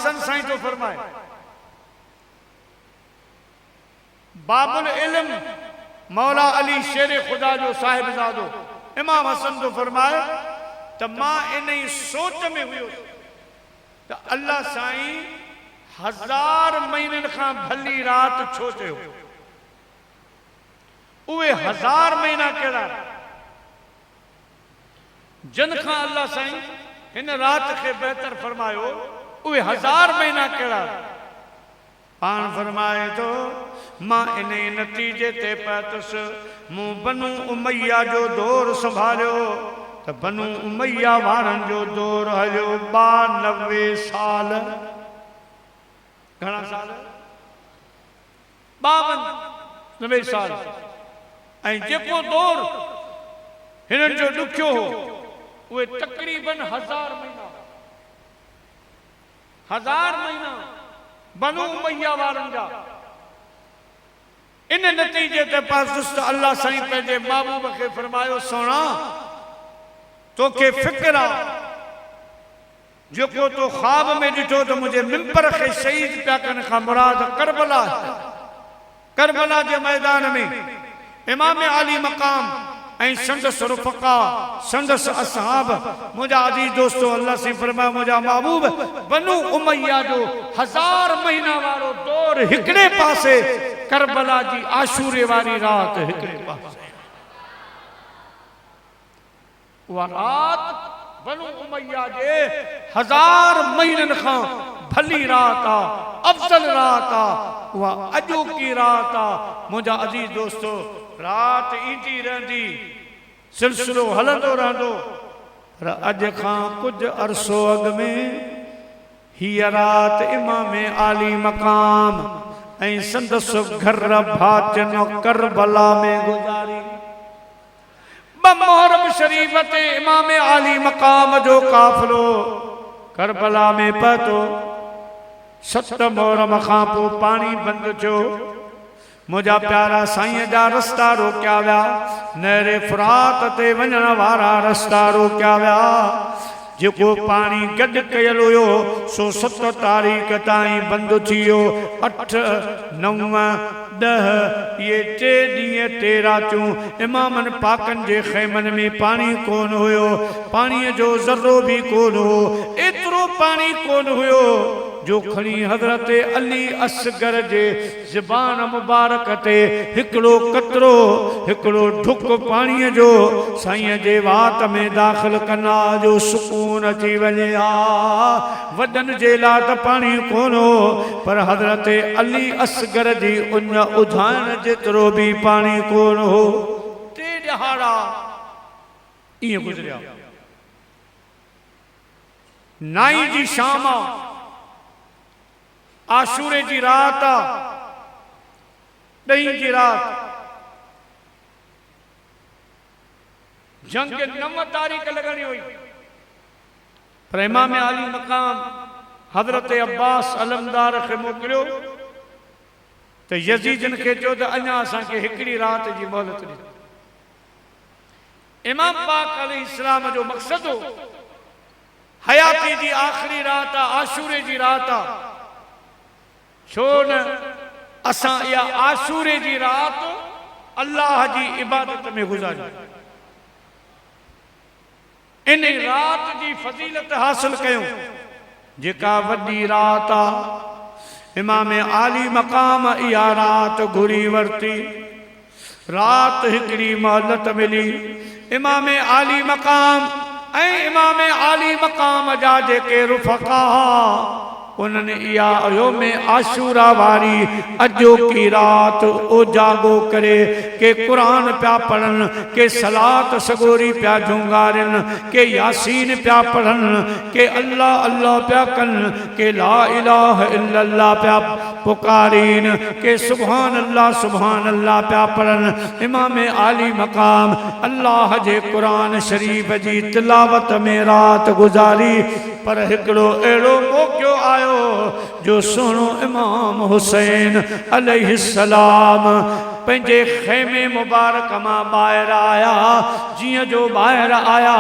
हसन साईं तो फरमाए बाबुल इल्म मौला अली शेर खुदा जो साहिबजादो इमाम हसन तो फरमाए तो मां इन सोच में हुयो तो अल्लाह साईं 1000 महीनन का भली रात छो चयो उवे 1000 महीना केड़ा जन खां अल्लाह साईं इन रात के बेहतर फरमायो उवे 1000 महीना केड़ा पान फरमाए तो मां इन नतीजे ते पतस मूं बनु उमैया जो दौर संभालियो तो बनु उमैया वारन जो दौर हलियो 92 साल घना साल 52 साल ऐं जेको दौर हिनन जो दुखियो हो वे तकरीबन 1000 महीना बनु उमैया वारन जा इन नतीजे ते पास अल्लाह साईं पंहिंजे महबूब खे फरमायो सोना तो के फिक्र आ जो तो ख्वाब में दिठो तो मुझे मिंबर के शहीद पिया कन का मुराद करबला करबला के मैदान में इमाम आली मकाम ऐं संदस रुफका संदस असहाब मुझा अजीज दोस्तों अल्लाह से फरमाया मुझा महबूब बनु उमैया जो 1000 महीना वारो दौर हिकड़े पासे करबला जी आशूरे वारी रात हिकड़े पासे वह रात बनु उमैया जे 1000 महीनन खां भली रात आ अफजल रात आ वह अजो की रात आ मुझा अजीज दोस्तों रात ईंदी रहंदी सिलसिलो हलंदो रहंदो पर अज खां कुछ अरसो अग में हीअ रात इमाम आली मकाम ऐं संदस घर भाचन करबला में गुजारी मुहर्रम शरीफ ते इमाम आली मकाम जो काफिलो करबला में पहुतो 7 मुहर्रम खां पोइ पानी बंद थियो मुझा प्यारा साईं जा रस्ता रोकिया विया नहरे फुरात ते वञण वारा रस्ता रोकिया विया जेको पानी गड कयल हुयो सो 7 तारीख़ ताईं बंद थियो 8 9 10 ये 3 ॾींहं 3 रातूं इमामन पाकन जे खैमन में पानी कोन हुयो पानी जो ज़र्रो भी कोन हो एतिरो पानी कोन हुयो जो खणी हजरत अली असगर जे ज़बान मुबारक ते हिकड़ो कतरो हिकड़ो ढुक पानी जो साईं जे वात में दाखिल कना जो सुकून अची वने आ वदन जे ला त पानी कोनो पर हजरत अली असगर जी उन उधान जेतरो भी पानी कोन हो 3 ॾहाड़ा इए गुजरिया नाई जी शाम आशूरे जी रात आ 10 जी रात जंग 9 तारीख़ लगनी हुई पर इमाम आली मकाम हजरत अब्बास अलमदार के मोकिलियो तो यजीदन के चयो त अञा असां के हिकड़ी रात जी मोहलत दी इमाम पाक अलैहिस्सलाम जो मकसद हो हयाती जी आखिरी रात आशूरे जी रात छो न असां या आशूरे जी रात अल्लाह जी इबादत में गुजारी इन रात जी फजीलत हासिल कयूं जेका वडी रात आ इमाम आली मकाम इया रात घुरी वरती रात हिकड़ी मोहलत मिली इमाम आली मकाम ऐं इमाम आली मकाम जा जेके रुफका उन्होंने या योम आशूरा वारी अजो की रात ओ जागो करे के कुरान प्या पढ़न के सलात सगोरी प्या झुंगारन के यासीन प्या पढ़न के अल्लाह अल्लाह प्या कन के ला इलाहा इल्लल्लाह प्या पुकारीन के सुभान अल्लाह प्या पढ़न इमाम आली मकाम अल्लाह जे कुरान शरीफ जी तिलावत में रात गुजारी पर हिकड़ो एड़ो मौक़ो आयो जो सुनो इमाम हुसैन अलैहिस्सलाम पंहिंजे ख़ैमे मुबारक मां ॿाहिरि आया जियां जो ॿाहिरि आया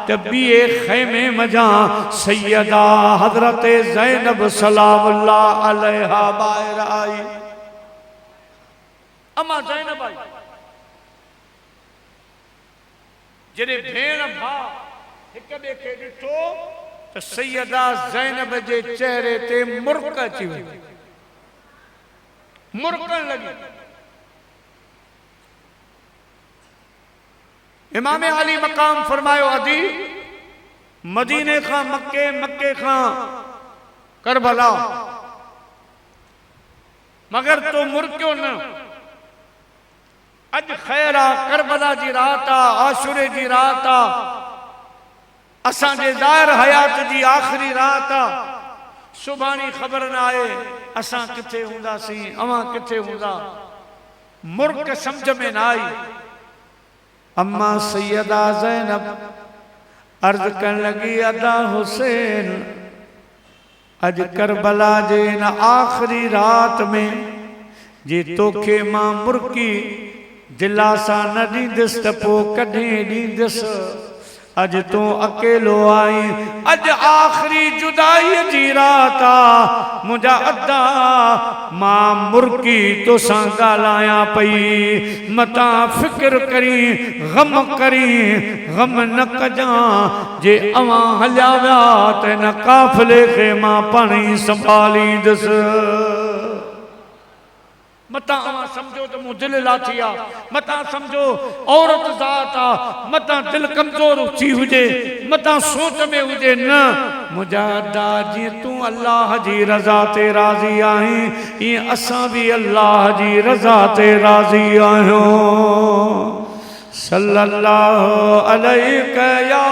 त ॿिए ख़ैमे मजां सैयदा हज़रत ज़ैनब सलामुल्लाह अलैहा ॿाहिरि आई। अम्मा ज़ैनब आई। जॾहिं भेण भाउ हिक ॿिए खे ॾिठो त सैयदा ज़ैनब जे चेहरे ते मुर्क अची वई, मुर्कण लगी। इमाम अली मकाम फरमायो अदी मदीने खां मक्के, मक्के खां करबला, मगर तो मुर्कियो न। अज खैर आ, करबला जी रात आ, आशुरे जी रात आ, असांजे ज़ाहिर हयात जी आखिरी रात आ। सुभाणी खबर न आए असां किथे हूंदासीं, अवां किथे हूंदा, मुर्क समझ में न आई। अम्मा सैयदा ज़ैनब अर्ज करण लगी अदा हुसैन अज करबला जे न आखिरी रात में जे तोखे मां मुर्की दिलासा न ॾींदुसि त पोइ कॾहिं ॾींदुसि। अज तू अकेलो आई, अज आखिरी जुदाई जी रात आ, मुझा अदा मां मुर्की तोसां ॻाल्हायां पई। मता फिक्र करी, गम करी, गम न कजां जे अवां हलिया विया त हिन काफ़िले खे मां पाण ई संभालींदुसि। मता अवां समझो तो मुंहिंजो दिल लाथी आ, मता समझो औरत ज़ात आ, मता दिल कमज़ोर थी हुजे, मता सोच में हुजे न। मुंहिंजा अदा जीअं तूं अल्लाह जी रज़ा ते राज़ी आहीं, ईअं असां बि अल्लाह जी रज़ा ते राज़ी आहियूं। सल्लल्लाहु अलैहि या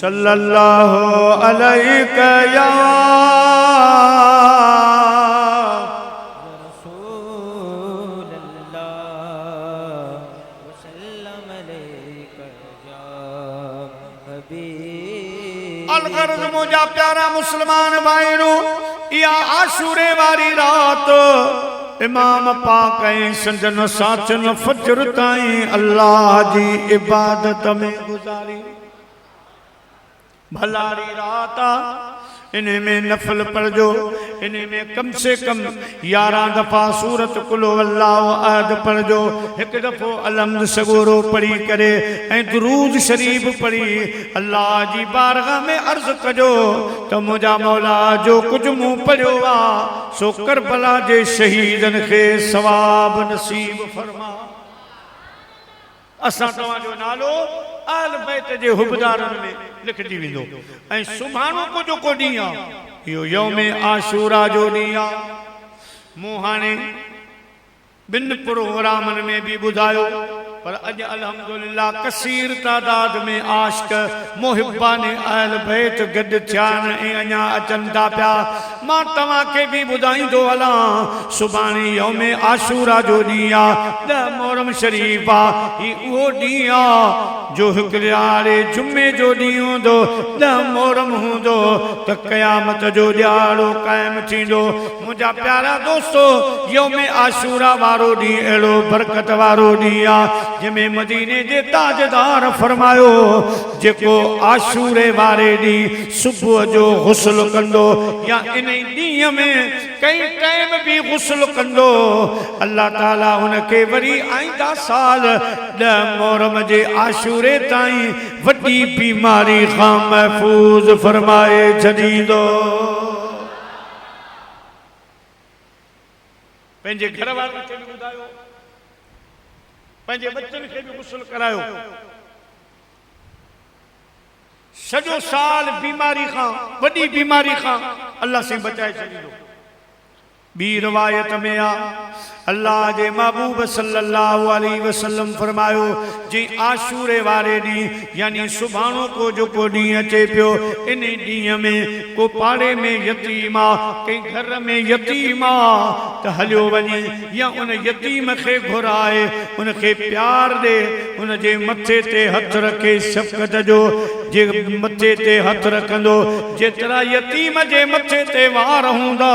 सल्लल्लाहु अलैहि या रसूल अल्लाह वसल्लम अलैका या हबीब। अलगर्ज़ मुझा प्यारा मुसलमान भाइयों, या आशूरे वारी रात इमाम पाक ऐं संदन साचन फजर ताईं अल्लाह जी इबादत में गुज़ारी। भलारी रात आ, इन्हें में नफल पढ़जो, इन्हें में कम से कम 11 दफ़ा सूरत कुल अल्लाह अहद पढ़जो, एक दफ़ो अलहम्द सगोरो पढ़ी करे ऐं दुरूद शरीफ पढ़ी अल्लाह जी बारगाह में अर्ज कजो तो मुझा मौला जो कुछ मूं पढ़ियो आ सो करबला जे शहीदन के सवाब नसीब फरमा। असां तव्हांजो नालो आल बैत जे हुबदारन में लिखजी वेंदो। ऐं सुभाणे को जो को ॾींहुं आहे इहो यौमे आशूरा जो ॾींहुं आहे। मूं हाणे ॿिनि प्रोग्रामनि में बि ॿुधायो, पर अॼु अल्हम्दुलिल्लाह कसीर तादाद में आशिक मुहिब्बान अहल बैत गॾु थिया आहिनि ऐं अञा अचनि था पिया। मां तव्हांखे बि ॿुधाईंदो हलां, सुभाणे यौमे आशूरा जो ॾींहुं आहे, 10 मुहर्रम शरीफ़ आहे। ही उहो ॾींहुं आहे जो हिकिड़े जुमे जो ॾींहुं हूंदो, 10 मुहर्रम हूंदो त क़यामत जो ॾियारो क़ाइमु थींदो। मुंहिंजा प्यारा दोस्तो, यौमे आशूरा वारो ॾींहुं अहिड़ो बरकत वारो ॾींहुं आहे जंहिंमें मदीने जे ताजदार फरमायो जेको आशूरे वारे ॾींहुं सुबुह जो गुस्ल कंदो या इन ॾींहुं में कई टाइम भी गुस्ल कंदो, अल्लाह ताला उनके वरी आईंदा साल 10 मुहर्रम जे आशूरे ताईं वॾी बीमारी खां महफूज फरमाए छॾींदो। पंहिंजे घर वारनि खे बि ॿुधायो, पंहिंजे बच्चन खे भी गुस्ल करायो। सॼो साल बीमारी खां, वॾी बीमारी खां अल्लाह से बचाए छॾींदो। ॿी रिवायत में आ अल्लाह जे महबूब सल्लल्लाहु अलैहि वसल्लम फरमायो जी आशूरे वारे डी यानी सुभाणो को जो को डी अचे पियो इन डी में को पाड़े में यतीम आ के घर में यतीम आ त हलियो वनी या उन यतीम खे घुराए उन के प्यार दे उन जे मथे ते हथ रखे शफ़क़त जो जे मथे ते हथ रखंदो जेतरा यतीम जे मथे ते वार हुंदा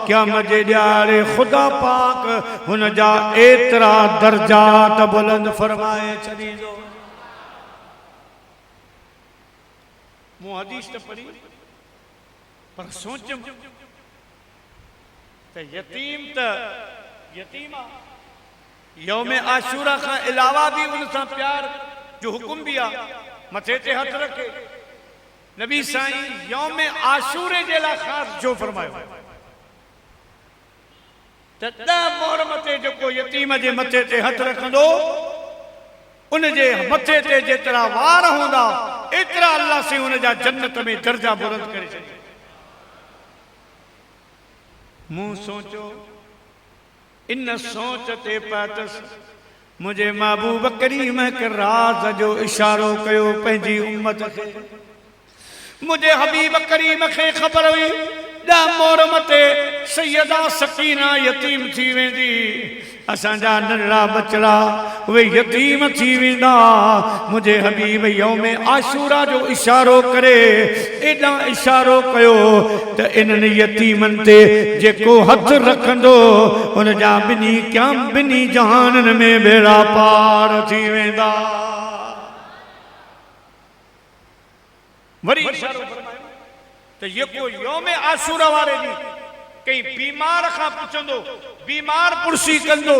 क़यामत जे ॾियारे खुदा पाक हुन जा एतरा दर्जात बुलंद फरमाए छॾींदो। मूं हदीस त पढ़ी पर सोच त यतीम यौम आशूरा का अलावा भी उन सां प्यार जो हुक्म भी आ मथे ते हथ रखे नबी साईं यौम आशूरे जे लाइ ख़ासि जो फरमायो त मोर मथे जो को यतीम जे मथे ते हथ रखंदो उन जे मथे ते जेतरा वार हुंदा एतरा अल्लाह से उन जा जन्नत में दर्जा बुलंद करे छॾे। मूं सोचो इन सोच ते पातस मुझे महबूब करीम के राज जो इशारो कयो पंहिंजी उम्मत खे मुझे हबीब करीम खे ख़बर हुई दा मोर मते सैयदा सकीना यतीम थी वेंदी असांजा नंढड़ा बचड़ा वे यतीम थी वेंदा मुझे हबीब यौम आशूरा जो इशारो करे एडा इशारो कयो त इन्हनि यतीमनि ते जेको हथ रखंदो उन जा बिनी जहाननि में बेड़ा पार थी वेंदा। वरी इशारो फरमायो तो ये को यौम आशूरा वारे दी कई बीमार खां पुछंदो बीमार पुरसी कंदो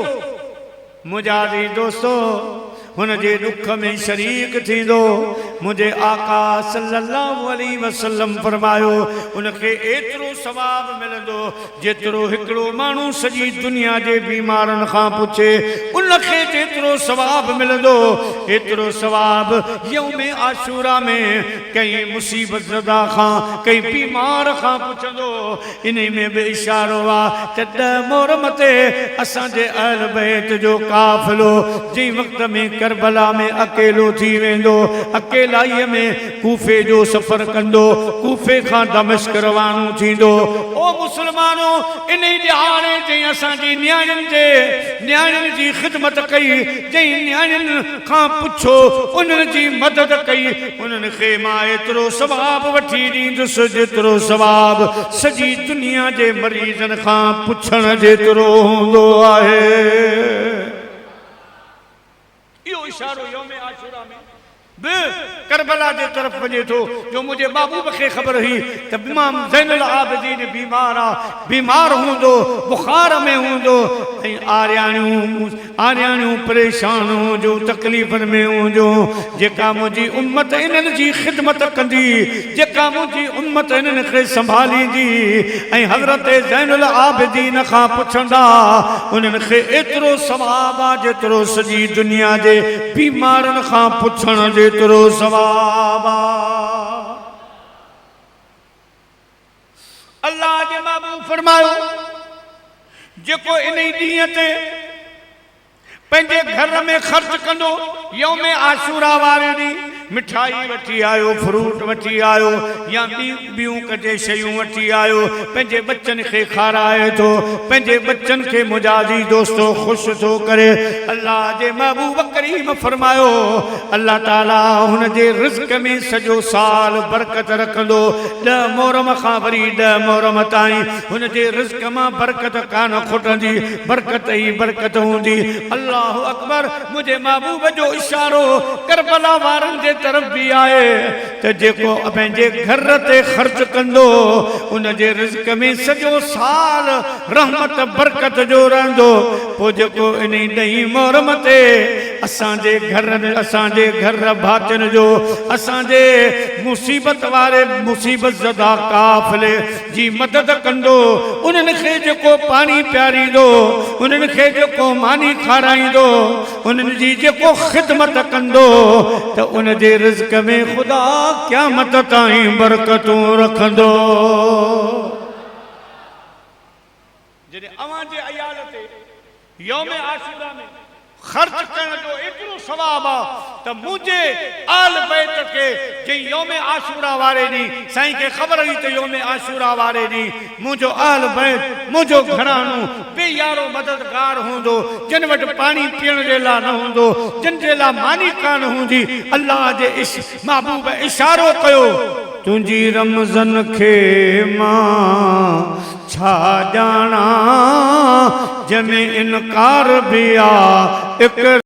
मुजादी दोस्तों हुन जे दुख में शरीक थींदो मुझे आका सल्लल्लाहु अलैहि वसल्लम फरमायो उनके एतरो सवाब मिलंदो जेतरो हिकड़ो मानू सजी दुनिया जे बीमारन खां पुछे उनके जेतरो सवाब मिलंदो एतरो सवाब यौम आशूरा में कई मुसीबत ज़दा खां कई बीमार खां पुछंदो इन में बि इशारो आ त मोर मते असां जे अहल बैत जो काफ़िलो जी वक्त में करबला में अकेलो थी वेंदो अकेलाई में कूफे जो सफर कंदो कूफे खां दमिश्क रवानो थींदो ओ मुसलमानो इन ॾियारे जे असां जी न्याणियुनि जी ख़िदमत कई जंहिं न्याणियुनि खां पुछो उन्हनि जी मदद कई उन्हनि खे मां एतिरो सवाब वठी ॾींदुसि जेतिरो सवाब सॼी दुनिया जे मरीज़नि खां पुछण जेतिरो हूंदो आहे। यो इशारो यौम आशूरा में बे करबला के तरफ वजे थो जो मुझे महबूब के खबर हुई त इमाम ज़ैनुल आबिदीन बीमार हूंदो बुखार में हूंदो आर्याणियूं परेशान हो तकलीफ़न में हूंदो जेका मुझी उम्मत इन्हनि जी ख़िदमत कंदी जेका मुझी उम्मत इन्हनि खे संभालींदी ऐं हज़रत ज़ैनुल आबिदीन खां पुछंदा उन्हनि खे एतिरो सवाब आ जेतिरो सॼी दुनिया जे बीमारनि खां पुछण जेतिरो सवाब आ। अल्लाह जे महबूब फरमायो जेको इन ॾींहं ते पंहिंजे घर में ख़र्च कंदो यौम आशूरा वारे ॾींहुं मिठाई वठी आयो फ्रूट वठी आयो या ॿियूं कजे शयूं वठी आयो पंहिंजे बच्चन खे खाराए थो पंहिंजे बच्चन खे मुजादी दोस्तो ख़ुशि थो करे अल्लाह जे महबूब करीम फरमायो अल्लाह ताला हुन जे रिज़्क़ में सॼो साल बरकत रखंदो 10 मुहर्रम खां वरी 10 मुहर्रम ताईं हुन जे रिज़्क़ मां बरकत कान खुटंदी बरकत ई बरकत हूंदी। अल्लाहु अकबर मुझे महबूब जो इशारो करबला वारनि जे तरफ भी आए तो जेको पंहिंजे घर ते ख़र्च कंदो उन जे रिज़्क़ में सॼो साल रहमत बरकत जो रहंदो पोइ जेको इन 10 मुहर्रम ते असांजे घर भातियुनि जो असांजे मुसीबत वारे मुसीबत ज़दा काफ़िले जी मदद कंदो उन्हनि खे जेको पानी पियारींदो उन्हनि खे जेको मानी खाराईंदो उन्हनि जी जेको ख़िदमत कंदो त उन जे रिज़्क़ में खुदा क़यामत ताईं बरकतूं रखंदो। जॾहिं अवां जे अयाल ते यौम आशूरा में खर्च करण जो एतिरो सवाब आ त मुझे आल बैत के जे यौम आशूरा वारे दी साईं के खबर हुई त यौम आशूरा वारे दी मुझो आल बैत मुझो घरानो बेयारो मददगार होंदो जिन वट पानी पीण जे ला न होंदो जिन जे ला मानी कान होंदी अल्लाह जे इस महबूब इशारो कयो तुंजी रमज़न खे मां छा जाना जमे इनकार भी आ एक